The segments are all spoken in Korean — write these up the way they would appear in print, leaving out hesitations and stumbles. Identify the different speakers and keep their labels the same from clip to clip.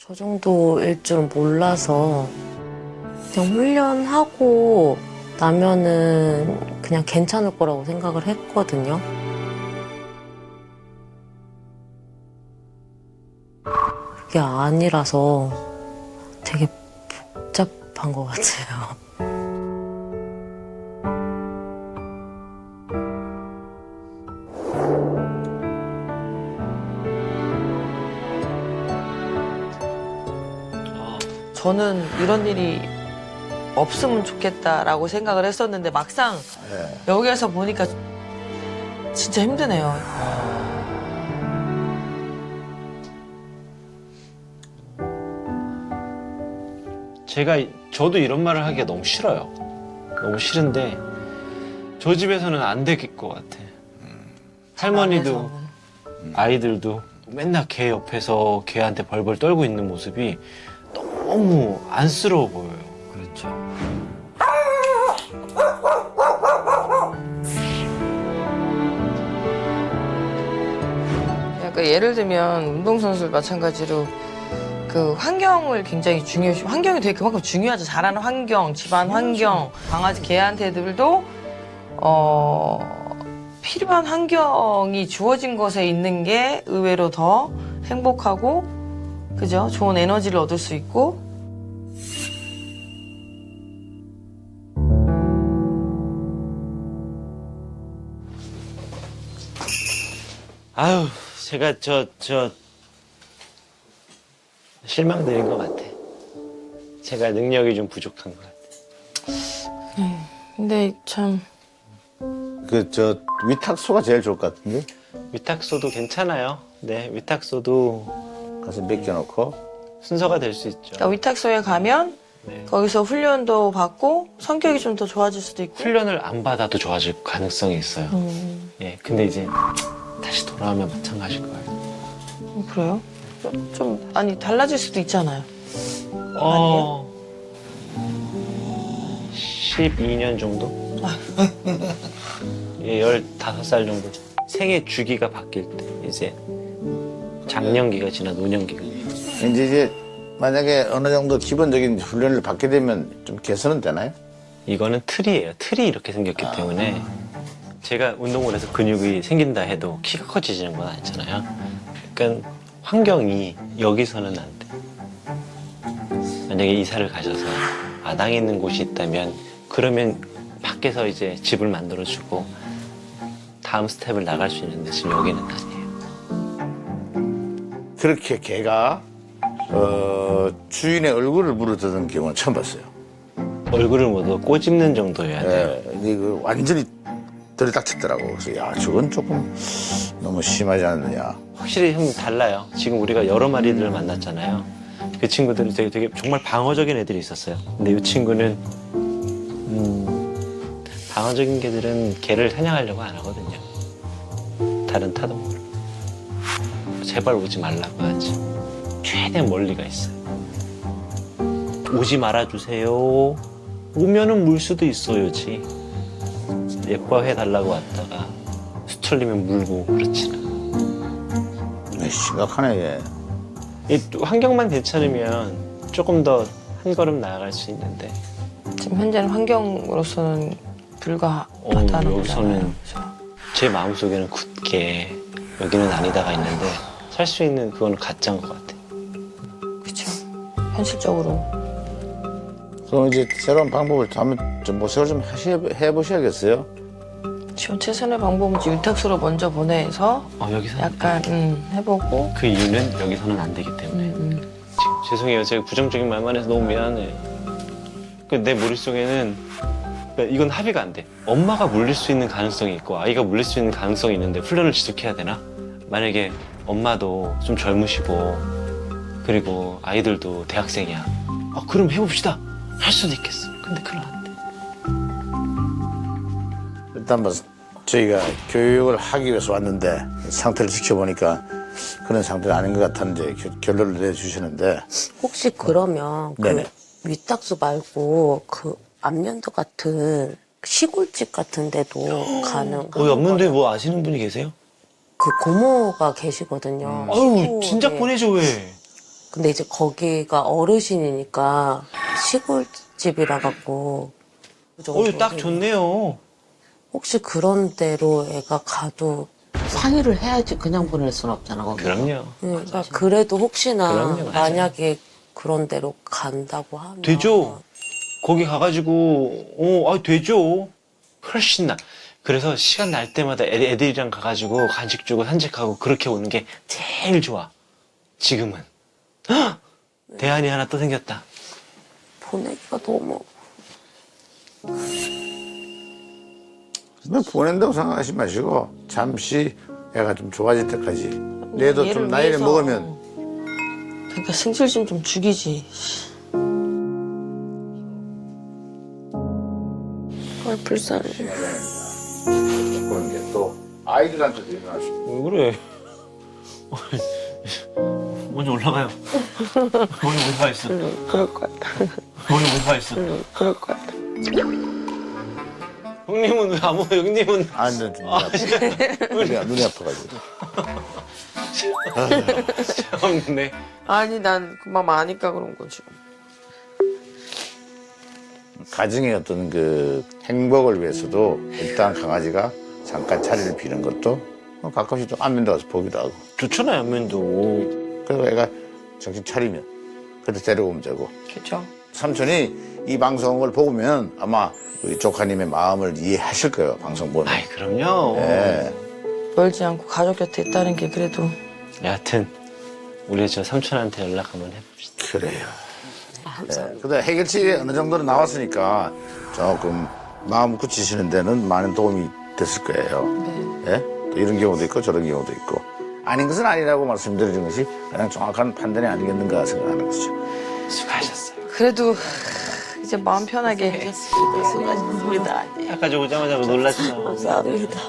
Speaker 1: 저 정도일 줄은 몰라서 그냥 훈련하고 나면은 그냥 괜찮을 거라고 생각을 했거든요. 그게 아니라서 되게 복잡한 것 같아요.
Speaker 2: 저는 이런 일이 없으면 좋겠다라고 생각을 했었는데 막상 여기에서 보니까 진짜 힘드네요.
Speaker 3: 저도 이런 말을 하기가 너무 싫어요. 너무 싫은데 저 집에서는 안 될 것 같아. 할머니도 아이들도 맨날 걔 옆에서 걔한테 벌벌 떨고 있는 모습이 너무 안쓰러워 보여요.
Speaker 4: 그렇죠.
Speaker 2: 그러니까 예를 들면 운동선수 마찬가지로 그 환경을 굉장히 중요시, 환경이 되게 그만큼 중요하죠. 자라는 환경, 집안 환경, 강아지 개한테들도 필요한 환경이 주어진 것에 있는 게 의외로 더 행복하고, 그죠? 좋은 에너지를 얻을 수 있고.
Speaker 3: 아유, 제가 실망드린 것 같아. 제가 능력이 좀 부족한 것 같아.
Speaker 2: 근데 참.
Speaker 4: 위탁소가 제일 좋을 것 같은데?
Speaker 3: 위탁소도 괜찮아요. 네, 위탁소도
Speaker 4: 가서 맡겨놓고.
Speaker 3: 순서가 될 수 있죠.
Speaker 2: 그러니까 위탁소에 가면
Speaker 3: 네.
Speaker 2: 거기서 훈련도 받고 성격이 좀 더 좋아질 수도 있고.
Speaker 3: 훈련을 안 받아도 좋아질 가능성이 있어요. 예, 근데 이제 다시 돌아오면 마찬가지일 거예요.
Speaker 2: 그래요? 아니, 달라질 수도 있잖아요.
Speaker 3: 12년 정도? 예, 15살 정도. 생애 주기가 바뀔 때, 이제 장년기가 지나 노년기가.
Speaker 4: 이제 만약에 어느 정도 기본적인 훈련을 받게 되면 좀 개선은 되나요?
Speaker 3: 이거는 틀이에요. 틀이 이렇게 생겼기 때문에 제가 운동을 해서 근육이 생긴다 해도 키가 커지지는 건 아니잖아요. 그러니까 환경이 여기서는 안 돼. 만약에 이사를 가셔서 마당에 있는 곳이 있다면 그러면 밖에서 이제 집을 만들어주고 다음 스텝을 나갈 수 있는데 지금 여기는 아니에요.
Speaker 4: 그렇게 개가 주인의 얼굴을 물어뜯는 경우는 처음 봤어요.
Speaker 3: 얼굴을 모두 꼬집는 정도여야 돼요.
Speaker 4: 네, 이거 완전히 들이닥쳤더라고. 그래서 야, 저건 조금 너무 심하지 않느냐.
Speaker 3: 확실히 좀 달라요. 지금 우리가 여러 마리들을 만났잖아요. 그 친구들은 되게 정말 방어적인 애들이 있었어요. 근데 이 친구는 방어적인 개들은 개를 사냥하려고 안 하거든요. 다른 타동물. 제발 오지 말라고 하지. 최대한 멀리가 있어요. 오지 말아주세요. 오면은 물 수도 있어요지. 예뻐해달라고 왔다가 수틀리면 물고 그렇지는.
Speaker 4: 네, 심각하네, 얘.
Speaker 3: 이 환경만 괜찮으면 조금 더 한 걸음 나아갈 수 있는데
Speaker 2: 지금 현재는 환경으로서는 불가하다는
Speaker 3: 여기서는
Speaker 2: 거잖아요. 그죠?
Speaker 3: 제 마음속에는 굳게 여기는 아니다가 있는데 살 수 있는 그거는 가짜인 것 같아요.
Speaker 2: 그쵸. 현실적으로.
Speaker 4: 그럼 이제 새로운 방법을 한번 좀 모색을 좀 해보셔야겠어요.
Speaker 2: 지금 최선의 방법은 이제 위탁소로 먼저 보내서
Speaker 3: 여기서
Speaker 2: 약간 해보고.
Speaker 3: 그 이유는 여기서는 안 되기 때문에 지금 죄송해요. 제가 부정적인 말만 해서 너무 미안해. 내 머릿속에는 그러니까 이건 합의가 안 돼. 엄마가 물릴 수 있는 가능성이 있고 아이가 물릴 수 있는 가능성이 있는데 훈련을 지속해야 되나? 만약에 엄마도 좀 젊으시고 그리고 아이들도 대학생이야. 그럼 해봅시다. 할 수도 있겠어. 근데 그건 안 돼.
Speaker 4: 일단 뭐 저희가 교육을 하기 위해서 왔는데 상태를 지켜보니까 그런 상태가 아닌 것 같았는데 결론을 내주시는데
Speaker 1: 혹시 그러면
Speaker 4: 네네.
Speaker 1: 그 위탁소 말고 그 안면도 같은 시골집 같은 데도 가능한
Speaker 3: 연문도에
Speaker 1: 거예요?
Speaker 3: 뭐 아시는 분이 계세요?
Speaker 1: 그 고모가 계시거든요.
Speaker 3: 아유,
Speaker 1: 시골에.
Speaker 3: 진작 보내줘 왜?
Speaker 1: 근데 이제 거기가 어르신이니까 시골집이라 갖고 그 정도는
Speaker 3: 딱 좋네요.
Speaker 1: 혹시 그런 데로 애가 가도
Speaker 5: 상의를 해야지 그냥 보낼 순 없잖아. 거기.
Speaker 3: 그럼요.
Speaker 1: 그러니까 그래도 혹시나
Speaker 3: 그럼요, 맞아요.
Speaker 1: 만약에 그런 데로 간다고 하면
Speaker 3: 되죠. 거기 가가지고 되죠. 훨씬 나. 그래서 시간 날 때마다 애들이랑 가가지고 간식 주고 산책하고 그렇게 오는 게 제일 좋아. 지금은. 헉! 대안이 하나 또 생겼다.
Speaker 1: 보내기가 너무
Speaker 4: 근데 보낸다고 생각하지 마시고 잠시 애가 좀 좋아질 때까지 얘도 좀 나이를
Speaker 2: 위해서.
Speaker 4: 먹으면
Speaker 2: 그러니까 승질 좀 죽이지.
Speaker 1: 불쌍해.
Speaker 4: 그런 게 또 아이들한테도 일어날 수 있고.
Speaker 3: 왜 그래? 먼저 올라가요. 먼저 올라가 있어.
Speaker 1: 그럴 것 같아.
Speaker 3: 먼저 올라가 있어.
Speaker 1: 그럴 것 같아.
Speaker 3: 형님은 왜 아무 형님은
Speaker 4: 아이들은 좀 눈이 아파가지고.
Speaker 3: 없네.
Speaker 2: 아니 난 그 맘 아니까 그런 거지.
Speaker 4: 가정의 어떤 그 행복을 위해서도 일단 강아지가 잠깐 자리를 비는 것도 가끔씩 좀 안면도 가서 보기도 하고.
Speaker 3: 좋잖아요, 안면도.
Speaker 4: 그리고 애가 정신 차리면 그때 데려오면 되고.
Speaker 2: 그렇죠.
Speaker 4: 삼촌이 이 방송을 보면 아마 우리 조카님의 마음을 이해하실 거예요. 방송 보면.
Speaker 3: 아이, 그럼요.
Speaker 4: 예.
Speaker 2: 멀지 않고 가족 곁에 있다는 게 그래도
Speaker 3: 여하튼 우리 저 삼촌한테 연락 한번 해봅시다.
Speaker 4: 그래요. 네. 근데 해결책이 어느 정도는 나왔으니까 조금 마음 굳히시는 데는 많은 도움이 됐을 거예요.
Speaker 2: 네.
Speaker 4: 예? 또 이런 경우도 있고 저런 경우도 있고 아닌 것은 아니라고 말씀드리는 것이 가장 정확한 판단이 아니겠는가 생각하는 것이죠.
Speaker 3: 수고하셨어요.
Speaker 2: 그래도 이제 마음 편하게
Speaker 1: 수고하셨습니다.
Speaker 3: 아까 저 오자마자 놀랐죠.
Speaker 1: 감사합니다.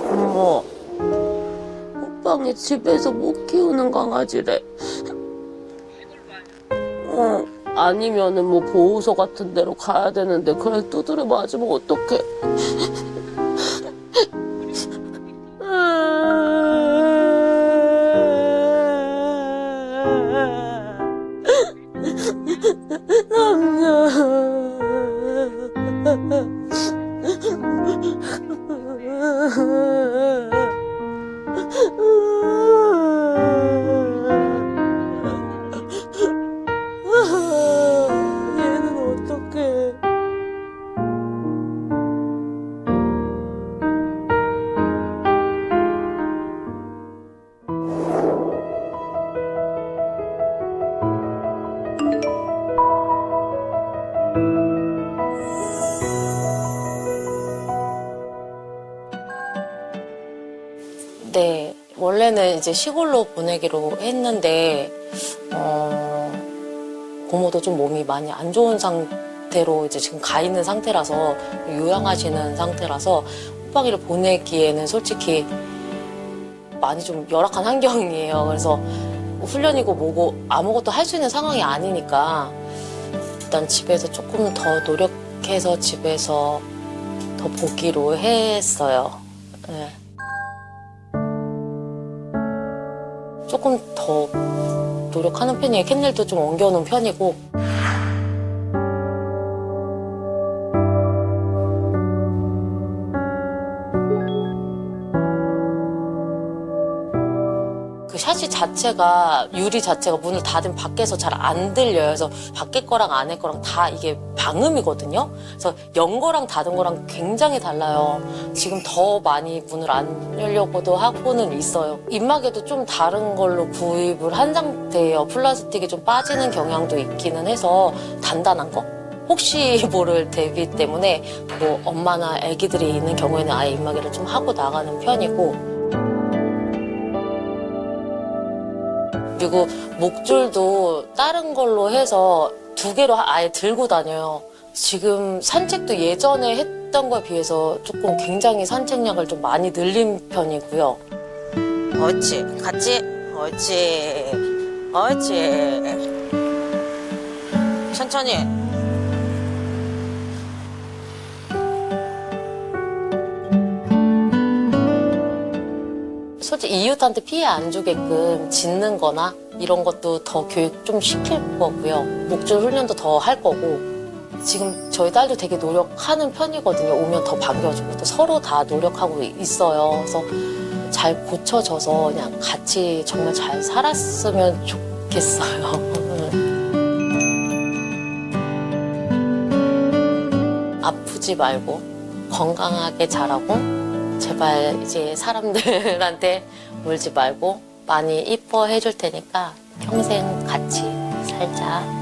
Speaker 1: 어머, 호빵이 집에서 못 키우는 강아지래. 아니면은 뭐 보호소 같은 데로 가야 되는데 그래 두드려 맞으면 어떡해. 얘는 어떡해. 네, 원래는 이제 시골로 보내기로 했는데, 고모도 좀 몸이 많이 안 좋은 상태로 이제 지금 가 있는 상태라서, 요양하시는 상태라서, 호빵이를 보내기에는 솔직히 많이 좀 열악한 환경이에요. 그래서 훈련이고 뭐고 아무것도 할 수 있는 상황이 아니니까, 일단 집에서 조금 더 노력해서 집에서 더 보기로 했어요. 네. 조금 더 노력하는 편이에요. 캔넬도 좀 옮겨놓은 편이고. 그 샤시 자체가 유리 자체가 문을 닫으면 밖에서 잘 안 들려요. 그래서 밖에 거랑 안에 거랑 다 이게 방음이거든요. 그래서 연 거랑 닫은 거랑 굉장히 달라요. 지금 더 많이 문을 안 열려고도 하고는 있어요. 입마개도 좀 다른 걸로 구입을 한 상태예요. 플라스틱이 좀 빠지는 경향도 있기는 해서 단단한 거. 혹시 모를 대비 때문에 뭐 엄마나 아기들이 있는 경우에는 아예 입마개를 좀 하고 나가는 편이고. 그리고 목줄도 다른 걸로 해서 2개로 아예 들고 다녀요. 지금 산책도 예전에 했던 거에 비해서 조금 굉장히 산책량을 좀 많이 늘린 편이고요. 옳지, 같이, 옳지, 옳지. 천천히. 솔직히 이웃한테 피해 안 주게끔 짖는 거나 이런 것도 더 교육 좀 시킬 거고요. 목줄 훈련도 더 할 거고. 지금 저희 딸도 되게 노력하는 편이거든요. 오면 더 반겨주고 또 서로 다 노력하고 있어요. 그래서 잘 고쳐져서 그냥 같이 정말 잘 살았으면 좋겠어요. 아프지 말고 건강하게 자라고 제발 이제 사람들한테 울지 말고 많이 이뻐해 줄 테니까 평생 같이 살자.